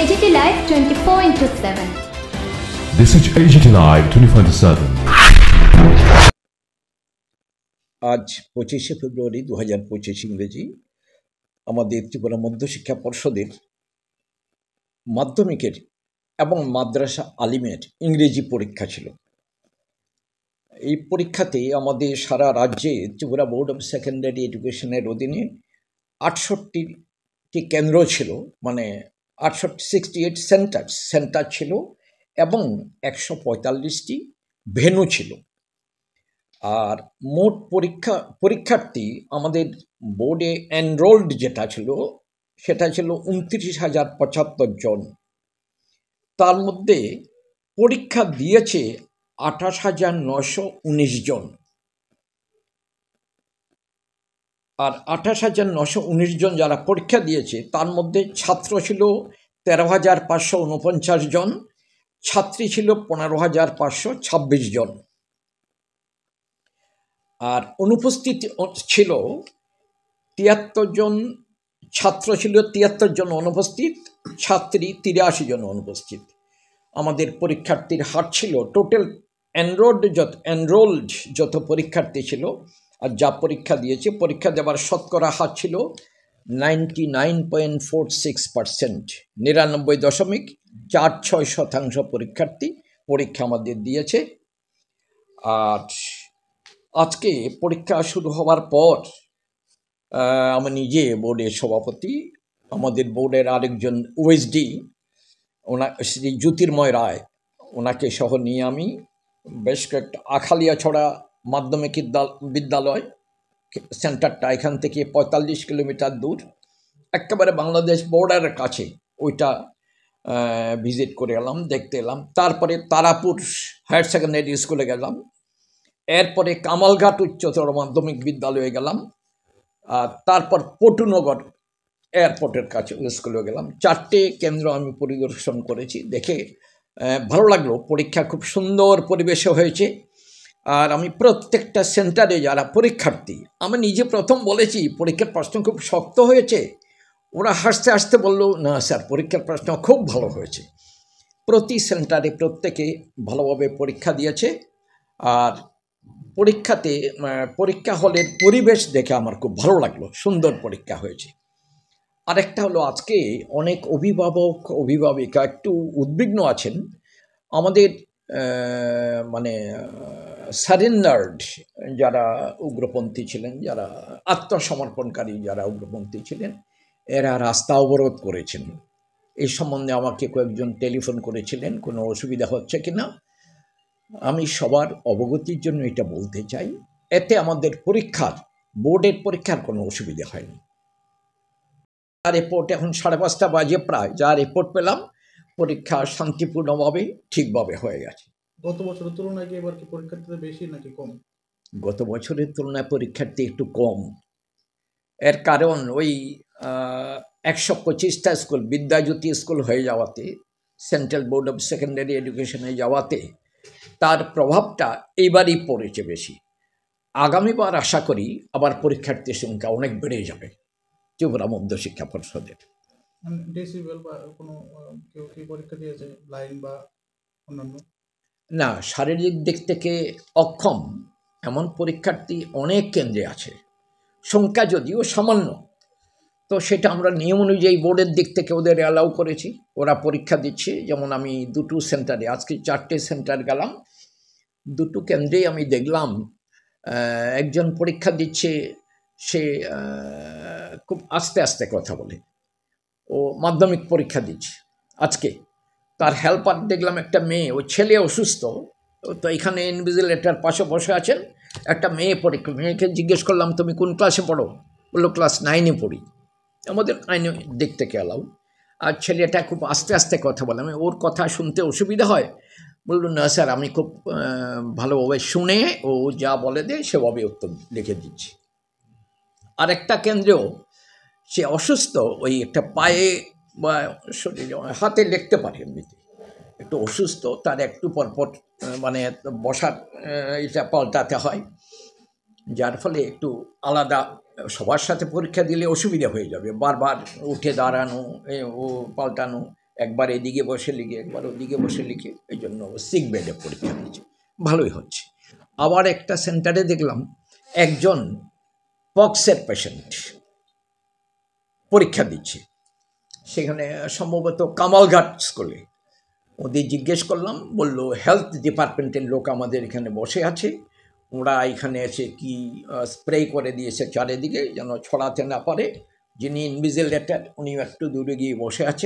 AGT Live 24/7. This is AGT Live 24/7. আজ 25শে ফেব্রুয়ারি 2025 ইংরেজি আমাদের ত্রিপুরা মধ্যশিক্ষা পর্ষদের মাধ্যমিকের এবং মাদ্রাসা আলিমের ইংরেজি পরীক্ষা ছিল। এই পরীক্ষাতে আমাদের সারা রাজ্যে ত্রিপুরা বোর্ড অফ সেকেন্ডারি এডুকেশনের অধীনে 68টি কেন্দ্র ছিল, মানে 68 সেন্টার ছিল এবং 145টি ভেন্যু ছিল। আর মোট পরীক্ষার্থী আমাদের বোর্ডে এনরোল্ড যেটা ছিল সেটা ছিল 29,075 জন। তার মধ্যে পরীক্ষা দিয়েছে 28,919 জন। আর 28,919 জন যারা পরীক্ষা দিয়েছে তার মধ্যে ছাত্র ছিল 13,549 জন, ছাত্রী ছিল 15,526 জন। আর অনুপস্থিত ছিল 73 জন, ছাত্র ছিল 73 জন অনুপস্থিত, ছাত্রী 83 জন অনুপস্থিত। আমাদের পরীক্ষার্থীর হার ছিল টোটাল এনরোল্ড যত পরীক্ষার্থী ছিল আর যা পরীক্ষা দিয়েছে, পরীক্ষা দেওয়ার শতকরা হার ছিল 99.46%। 99.46% পরীক্ষার্থী পরীক্ষা আমাদের দিয়েছে। আর আজকে পরীক্ষা শুরু হওয়ার পর আমি নিজে বোর্ডের সভাপতি, আমাদের বোর্ডের আরেকজন ওএসডি শ্রী জ্যোতির্ময় রায়, ওনাকে সহ নিয়ে আমি বেশ কয়েকটা আখালিয়াছড়া মাধ্যমিক বিদ্যালয় সেন্টারটা এখান থেকে 45 কিলোমিটার দূর, একেবারে বাংলাদেশ বর্ডারের কাছে, ওইটা ভিজিট করে এলাম, দেখতে এলাম। তারপরে তারাপুর হায়ার সেকেন্ডারি স্কুলে গেলাম, এরপরে কামালঘাট উচ্চতর মাধ্যমিক বিদ্যালয়ে গেলাম, আর তারপর পটুনগর এয়ারপোর্টের কাছে স্কুলে গেলাম। 4টে কেন্দ্র আমি পরিদর্শন করেছি, দেখে ভালো লাগলো। পরীক্ষা খুব সুন্দর পরিবেশে হয়েছে। আর আমি প্রত্যেকটা সেন্টারে যারা পরীক্ষার্থী, আমি নিজে প্রথম বলেছি পরীক্ষার প্রশ্ন খুব শক্ত হয়েছে, ওরা হাসতে হাসতে বললো না স্যার পরীক্ষার প্রশ্ন খুব ভালো হয়েছে। প্রতি সেন্টারে প্রত্যেকে ভালোভাবে পরীক্ষা দিয়েছে। আর পরীক্ষা হলের পরিবেশ দেখে আমার খুব ভালো লাগলো, সুন্দর পরীক্ষা হয়েছে। আরেকটা হলো আজকে অনেক অভিভাবিকা একটু উদ্বিগ্ন আছেন। আমাদের সারেন্ডার্ড যারা উগ্রপন্থী ছিলেন, যারা আত্মসমর্পণকারী যারা উগ্রপন্থী ছিলেন, এরা রাস্তা অবরোধ করেছেন। এই সম্বন্ধে আমাকে কয়েকজন টেলিফোন করেছিলেন, কোনো অসুবিধা হচ্ছে কিনা। আমি সবার অবগতির জন্য এটা বলতে চাই, এতে আমাদের বোর্ডের পরীক্ষার কোনো অসুবিধা হয়নি। রিপোর্ট এখন 5:30 বাজে প্রায়, যা রিপোর্ট পেলাম পরীক্ষা শান্তিপূর্ণভাবে ঠিকভাবে হয়ে গেছে। গত বছরের তুলনায় কি এবার কি পরীক্ষার্থী বেশি নাকি কম? গত বছরের তুলনায় পরীক্ষার্থী একটু কম। এর কারণ ওই 125টা স্কুল বিদ্যাজ্যোতি স্কুল হয়ে যাওয়াতে, সেন্ট্রাল বোর্ড অফ সেকেন্ডারি এডুকেশনে যাওয়াতে তার প্রভাবটা এইবারই পড়েছে বেশি। আগামীবার আশা করি আবার পরীক্ষার্থীর সংখ্যা অনেক বেড়ে যাবে ত্রিপুরা মধ্যশিক্ষা পর্ষদের। ডিসেবল বা কোনো কেউ কি পরীক্ষা দিয়েছে, ব্লাইন্ড বা অন্যান্য? না, শারীরিক দিক থেকে অক্ষম এমন পরীক্ষার্থী অনেক কেন্দ্রে আছে, সংখ্যা যদিও সামান্য। তো সেটা আমরা নিয়ম অনুযায়ী বোর্ডের দিক থেকে ওদের অ্যালাউ করেছি, ওরা পরীক্ষা দিচ্ছে। যেমন আমি দুটো সেন্টারে, আজকে 4টে সেন্টার গেলাম, দুটো কেন্দ্রেই আমি দেখলাম একজন পরীক্ষা দিচ্ছে, সে খুব আস্তে আস্তে কথা বলে, ও মাধ্যমিক পরীক্ষা দিচ্ছে আজকে। তার হেল্পার দেখলাম একটা মেয়ে, ও ছেলে অসুস্থ, তো এখানে ইনভিজিলেটর পাশে বসে আছেন, একটা মেয়েকে জিজ্ঞেস করলাম তুমি কোন ক্লাসে পড়ো? বললো ক্লাস 9-এ পড়ি। আমাদের 9 দিক থেকে অ্যালাউ। আর ছেলেটা খুব আস্তে আস্তে কথা বলে, আমি ওর কথা শুনতে অসুবিধা হয়। বললো না স্যার, আমি খুব ভালোভাবে শুনে ও যা বলে দেয় সেভাবে উত্তর লিখে দিচ্ছি। আর একটা কেন্দ্রেও সে অসুস্থ, ওই একটা পায়ে বা শরীরে হাতে লিখতে পারে, এমনিতে একটু অসুস্থ, তার একটু পরপর বসার এটা পাল্টাতে হয়, যার ফলে একটু আলাদা। সবার সাথে পরীক্ষা দিলে অসুবিধা হয়ে যাবে, বারবার উঠে দাঁড়ানো, ও পাল্টানো, একবার এদিকে বসে লিখে, একবার ওদিকে বসে লিখে, এই জন্য সিক বেডে পরীক্ষা দিচ্ছে, ভালোই হচ্ছে। আবার একটা সেন্টারে দেখলাম একজন পক্সের পেশেন্ট পরীক্ষা দিচ্ছে, সেখানে সম্ভবত কামালঘাট স্কুলে। ওদের জিজ্ঞেস করলাম, বলল হেলথ ডিপার্টমেন্টের লোক আমাদের এখানে বসে আছে, ওরা এখানে এসে কি স্প্রে করে দিয়েছে চারিদিকে যেন ছড়াতে না পারে। যিনি ইনভিজিলেটর উনি একটু দূরে গিয়ে বসে আছেন,